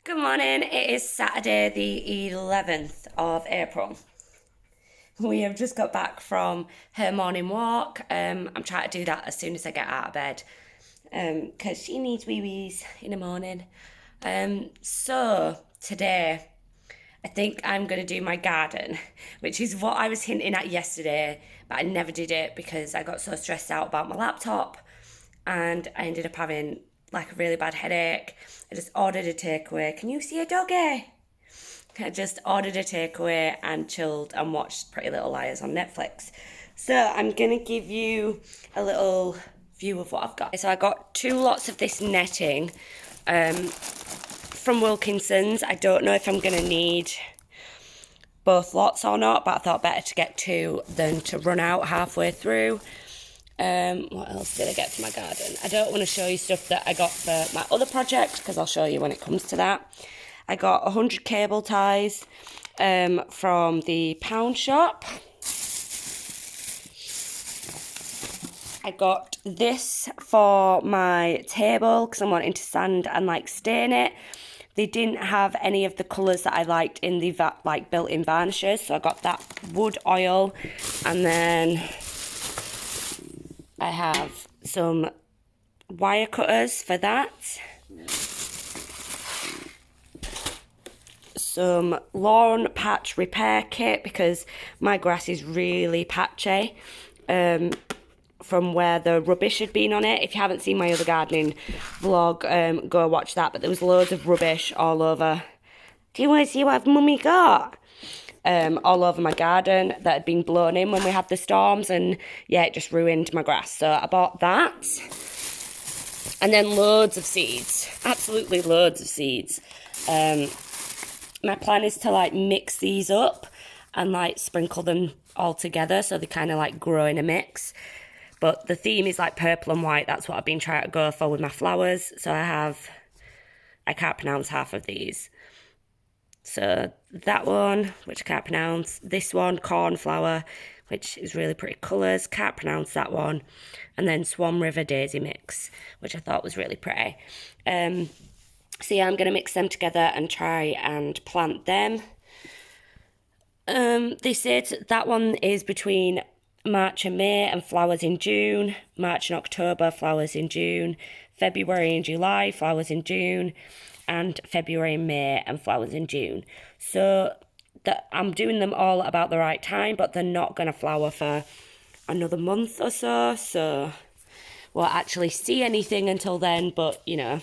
Good morning, it is Saturday the 11th of April. We have just got back from her morning walk. I'm trying to do that as soon as I get out of bed because she needs wee-wees in the morning. So today I think I'm going to do my garden, which is what I was hinting at yesterday, but I never did it because I got so stressed out about my laptop and I ended up having like a really bad headache. I just ordered a takeaway. Can you see a doggy? I just ordered a takeaway and chilled and watched Pretty Little Liars on Netflix. So I'm going to give you a little view of what I've got. So I got 2 lots of this netting from Wilkinson's. I don't know if I'm going to need both lots or not, but I thought better to get 2 than to run out halfway through. What else did I get for my garden? I don't want to show you stuff that I got for my other project because I'll show you when it comes to that. I got 100 cable ties from the pound shop. I got this for my table because I'm wanting to sand and like stain it. They didn't have any of the colours that I liked in the built-in varnishes, so I got that wood oil, and then I have some wire cutters for that. Some lawn patch repair kit because my grass is really patchy from where the rubbish had been on it. If you haven't seen my other gardening vlog, go watch that. But there was loads of rubbish all over. Do you want to see what Mummy got? All over my garden that had been blown in when we had the storms, and yeah, it just ruined my grass. So I bought that, and then loads of seeds, absolutely loads of seeds. My plan is to like mix these up and like sprinkle them all together so they kind of like grow in a mix. But the theme is like purple and white. That's what I've been trying to go for with my flowers. So I can't pronounce half of these. So that one, which I can't pronounce. This one, cornflower, which is really pretty colours. Can't pronounce that one. And then Swan River Daisy Mix, which I thought was really pretty. So yeah, I'm going to mix them together and try and plant them. They said that one is between March and May and flowers in June. March and October, flowers in June. February and July, flowers in June. And February and May and flowers in June. So I'm doing them all about the right time, but they're not going to flower for another month or so. So we'll actually see anything until then, but you know,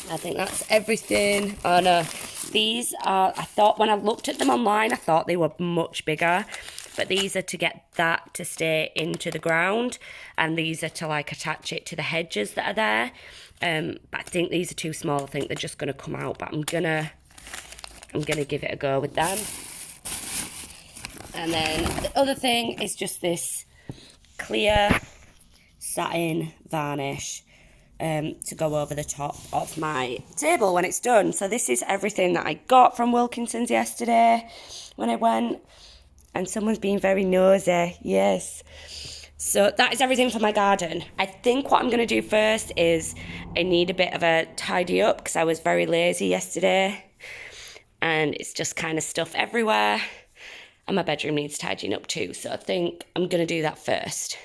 I think that's everything. Oh no, these are, I thought when I looked at them online, I thought they were much bigger. But these are to get that to stay into the ground, and these are to like attach it to the hedges that are there. But I think these are too small. I think they're just gonna come out. But I'm gonna give it a go with them. And then the other thing is just this clear satin varnish to go over the top of my table when it's done. So this is everything that I got from Wilkinson's yesterday when I went. And someone's being very nosy, yes. So that is everything for my garden. I think what I'm going to do first is I need a bit of a tidy up because I was very lazy yesterday. And it's just kind of stuff everywhere. And my bedroom needs tidying up too. So I think I'm going to do that first.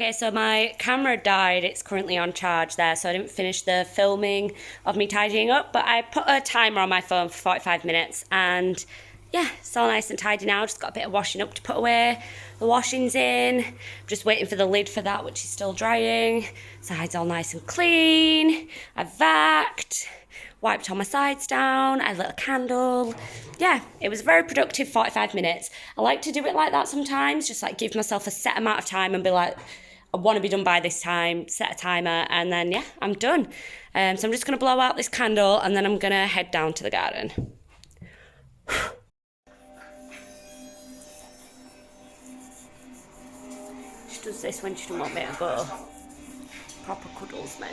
Okay, so my camera died. It's currently on charge there, so I didn't finish the filming of me tidying up, but I put a timer on my phone for 45 minutes, and yeah, it's all nice and tidy now. Just got a bit of washing up to put away. The washing's in. I'm just waiting for the lid for that, which is still drying. Sides all nice and clean. I've vaxed, wiped all my sides down, I lit a candle. Yeah, it was a very productive 45 minutes. I like to do it like that sometimes, just like give myself a set amount of time and be like, I want to be done by this time, set a timer, and then yeah, I'm done. So I'm just going to blow out this candle and then I'm going to head down to the garden. She does this when she doesn't want me to go. Proper cuddles me.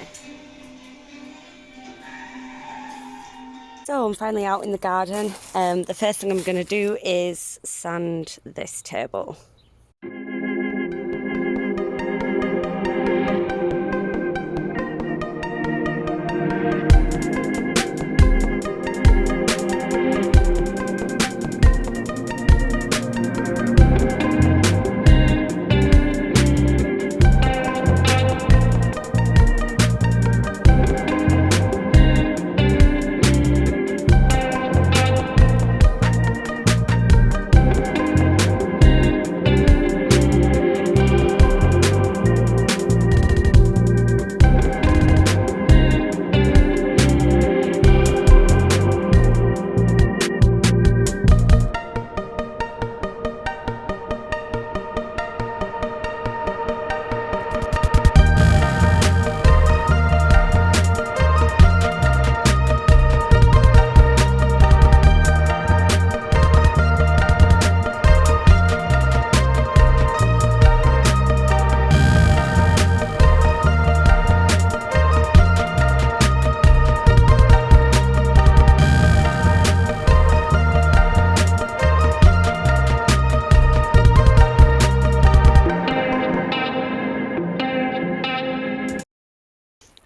So I'm finally out in the garden. The first thing I'm going to do is sand this table.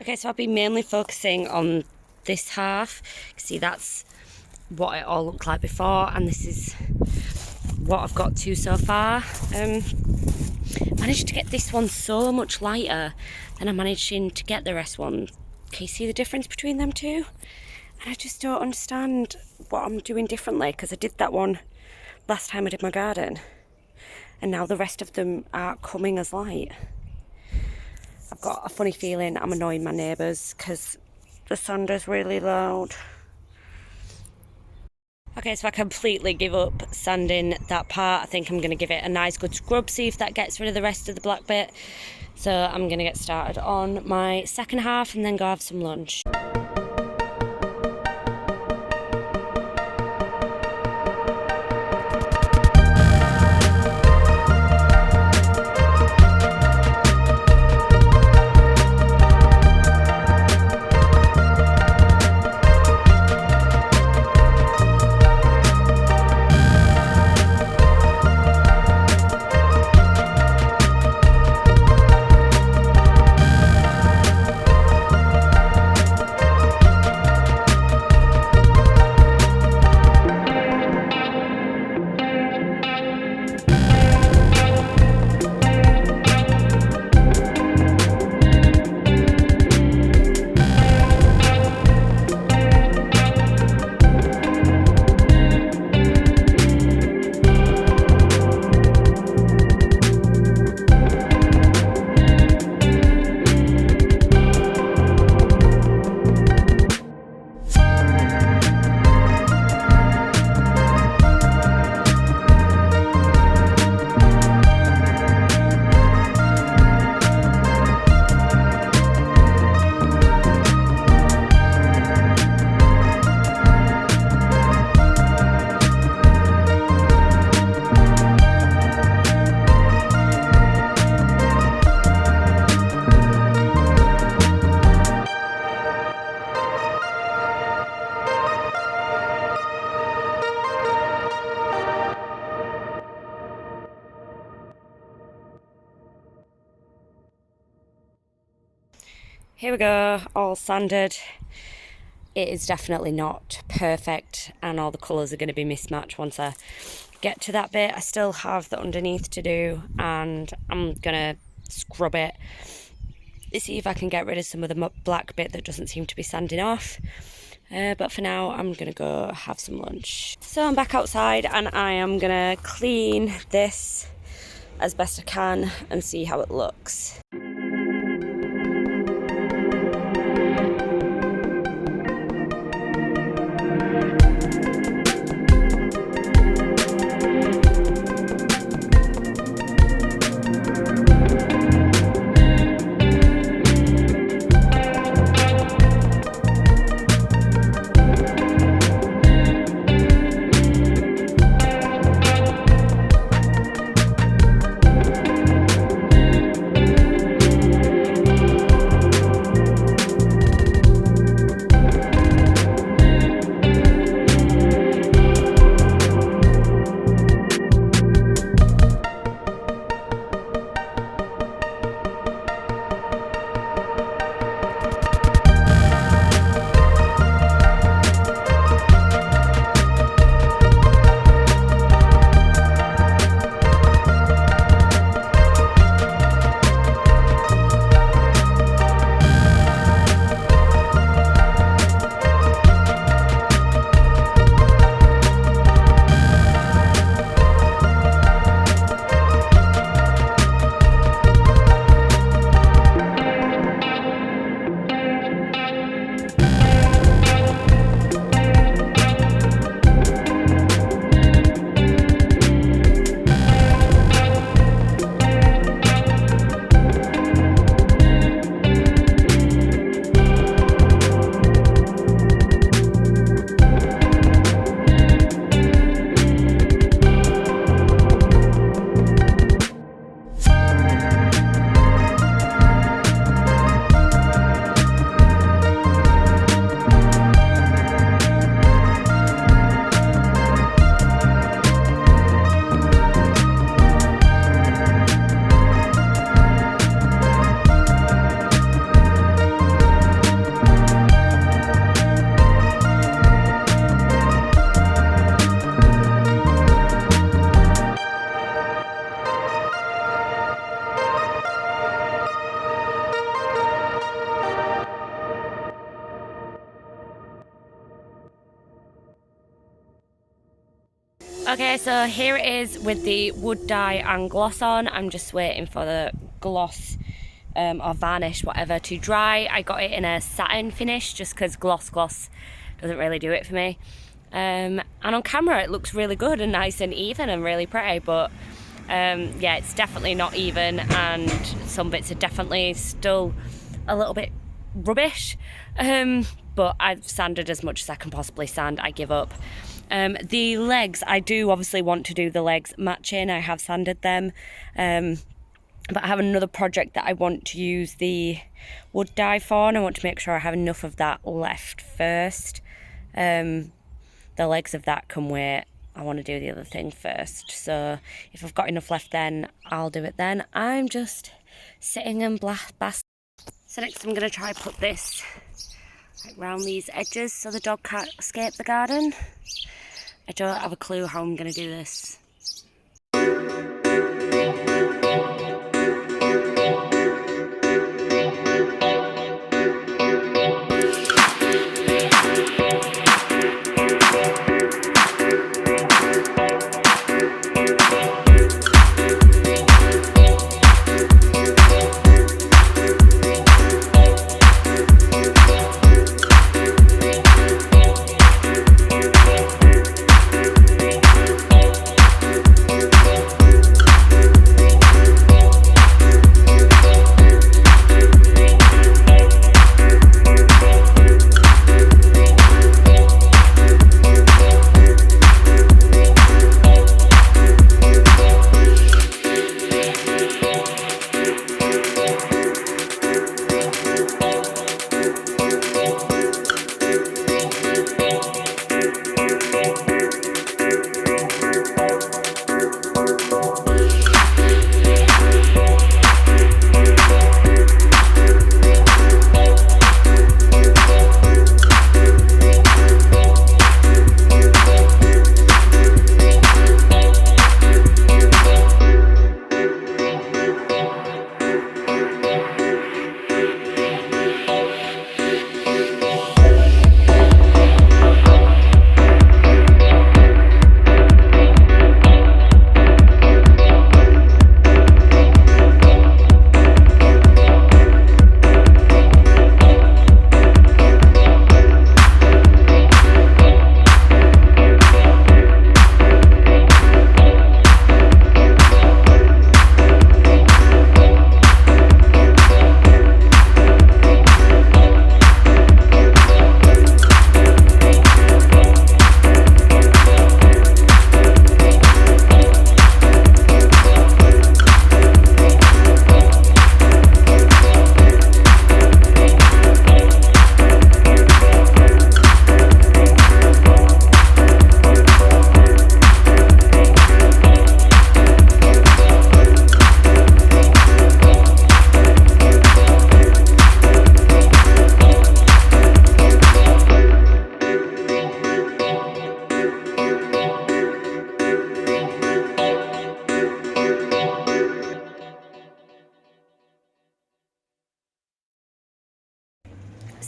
Okay, so I've been mainly focusing on this half. See, that's what it all looked like before, and this is what I've got to so far. Managed to get this one so much lighter than I'm managing to get the rest one. Can you see the difference between them two? And I just don't understand what I'm doing differently, because I did that one last time I did my garden, and now the rest of them aren't coming as light. I've got a funny feeling I'm annoying my neighbours because the sander's really loud. Okay, so I completely give up sanding that part. I think I'm going to give it a nice good scrub, see if that gets rid of the rest of the black bit. So I'm going to get started on my second half and then go have some lunch. Here we go, all sanded. It is definitely not perfect, and all the colours are going to be mismatched once I get to that bit. I still have the underneath to do, and I'm going to scrub it. See if I can get rid of some of the black bit that doesn't seem to be sanding off. But for now, I'm going to go have some lunch. So I'm back outside and I am going to clean this as best I can and see how it looks. Okay, so here it is with the wood dye and gloss on. I'm just waiting for the gloss or varnish, whatever, to dry. I got it in a satin finish just because gloss doesn't really do it for me. And on camera it looks really good and nice and even and really pretty, but yeah, it's definitely not even, and some bits are definitely still a little bit rubbish. But I've sanded as much as I can possibly sand. I give up. The legs, I do obviously want to do the legs matching. I have sanded them, but I have another project that I want to use the wood dye for, and I want to make sure I have enough of that left first. The legs of that can wait. I want to do the other thing first, so if I've got enough left then I'll do it then. I'm just sitting and basking. So next I'm going to try put this like round these edges so the dog can't escape the garden. I don't have a clue how I'm going to do this.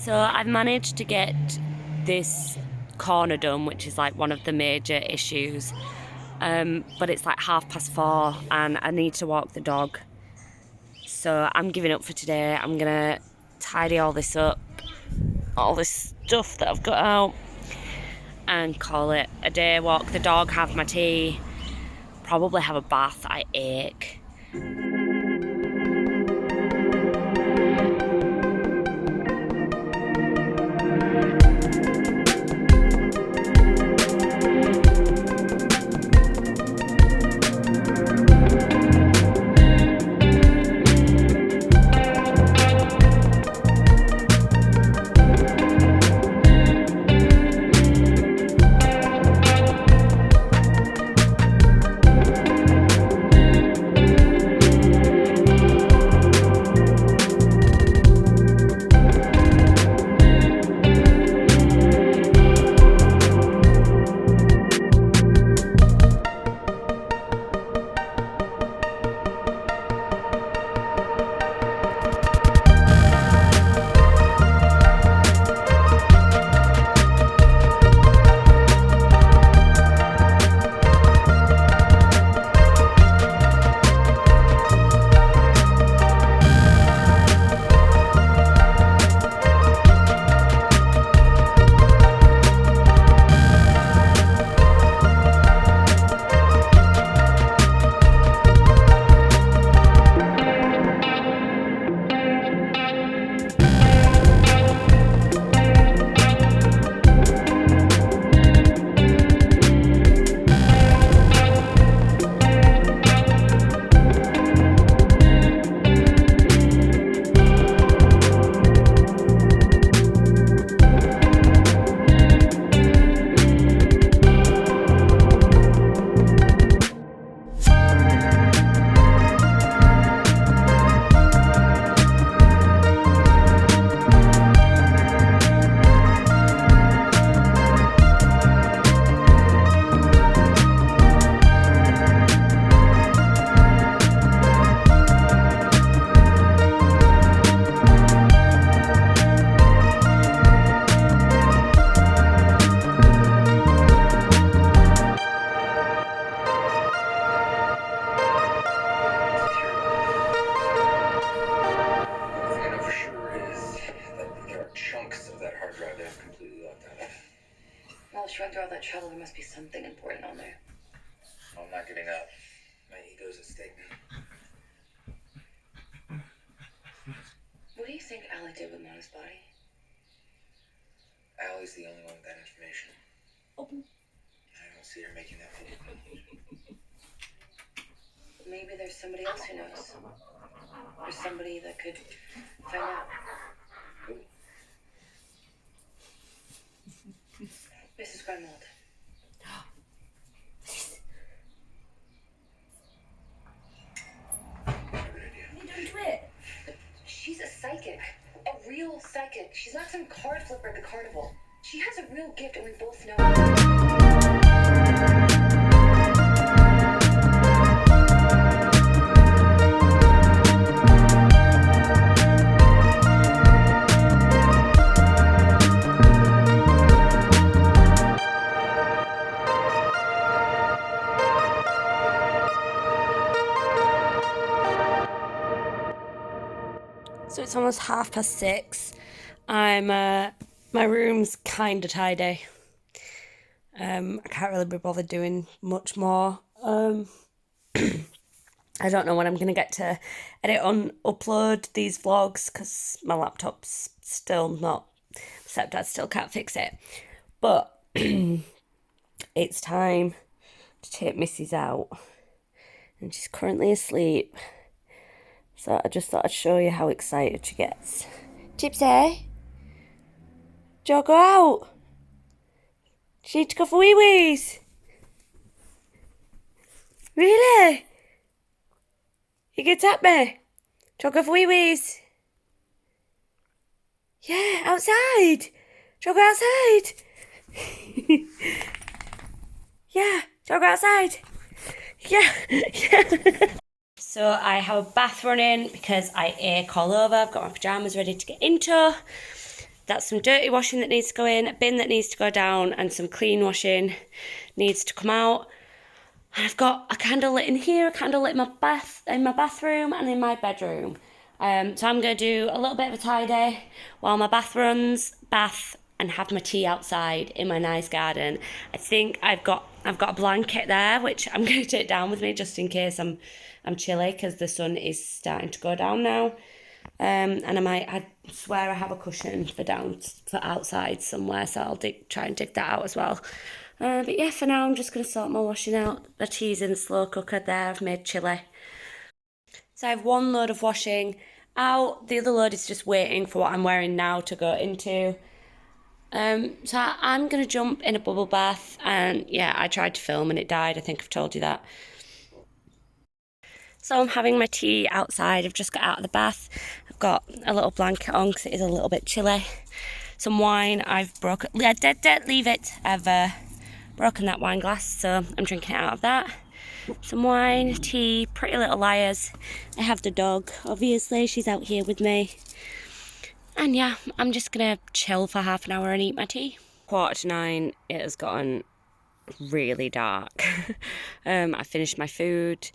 So I've managed to get this corner done, which is like one of the major issues. But it's like 4:30 and I need to walk the dog. So I'm giving up for today. I'm gonna tidy all this up, all this stuff that I've got out, and call it a day. Walk the dog, have my tea, probably have a bath. I ache. Well, if she went through all that trouble, there must be something important on there. I'm not giving up. My ego's at stake now. What do you think Allie did with Mama's body? Allie's the only one with that information. I don't see her making that public. Maybe there's somebody else who knows. There's somebody that could find out. Who? Mrs. Grunwald. You don't do it. She's a psychic. A real psychic. She's not some card flipper at the carnival. She has a real gift and we both know it. So it's almost 6:30. My room's kind of tidy. I can't really be bothered doing much more. I don't know when I'm going to get to edit and upload these vlogs because my laptop's still not, stepdad still can't fix it. But it's time to take Mrs. out and she's currently asleep. So I just thought I'd show you how excited she gets. Gypsy, do you want to go out? She needs to go for wee-wees. Really? You can tap me? Do you want to go for wee-wees? Yeah, outside. Do you want to go outside? Yeah, do you want to go outside? Yeah. So I have a bath running because I ache all over. I've got my pyjamas ready to get into. That's some dirty washing that needs to go in, a bin that needs to go down, and some clean washing needs to come out. And I've got a candle lit in here, a candle lit in my bathroom and in my bedroom. So I'm going to do a little bit of a tidy while my bath runs, and have my tea outside in my nice garden. I think I've got a blanket there, which I'm going to take down with me just in case I'm chilly, because the sun is starting to go down now. And I swear I have a cushion for outside somewhere, so I'll try and dig that out as well. But yeah, for now I'm just going to sort my washing out. My tea's in the slow cooker there, I've made chilli. So I have one load of washing out, the other load is just waiting for what I'm wearing now to go into. So I'm going to jump in a bubble bath, and yeah, I tried to film and it died, I think I've told you that. So I'm having my tea outside. I've just got out of the bath. I've got a little blanket on because it is a little bit chilly. Some wine. I've broken... Yeah, don't leave it. I've broken that wine glass, so I'm drinking it out of that. Some wine, tea, Pretty Little Liars. I have the dog, obviously. She's out here with me. And yeah, I'm just going to chill for half an hour and eat my tea. 9:15, it has gotten really dark. I finished my food.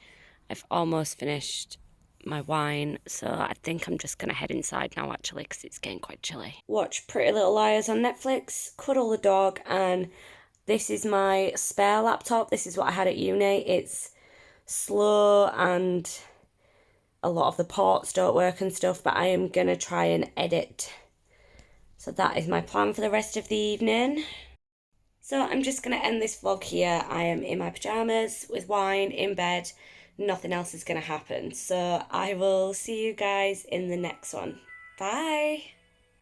I've almost finished my wine, so I think I'm just going to head inside now, actually, because it's getting quite chilly. Watch Pretty Little Liars on Netflix, cuddle the dog, and this is my spare laptop. This is what I had at uni. It's slow and a lot of the ports don't work and stuff, but I am going to try and edit. So that is my plan for the rest of the evening. So I'm just going to end this vlog here. I am in my pyjamas with wine in bed. Nothing else is going to happen. So I will see you guys in the next one. Bye.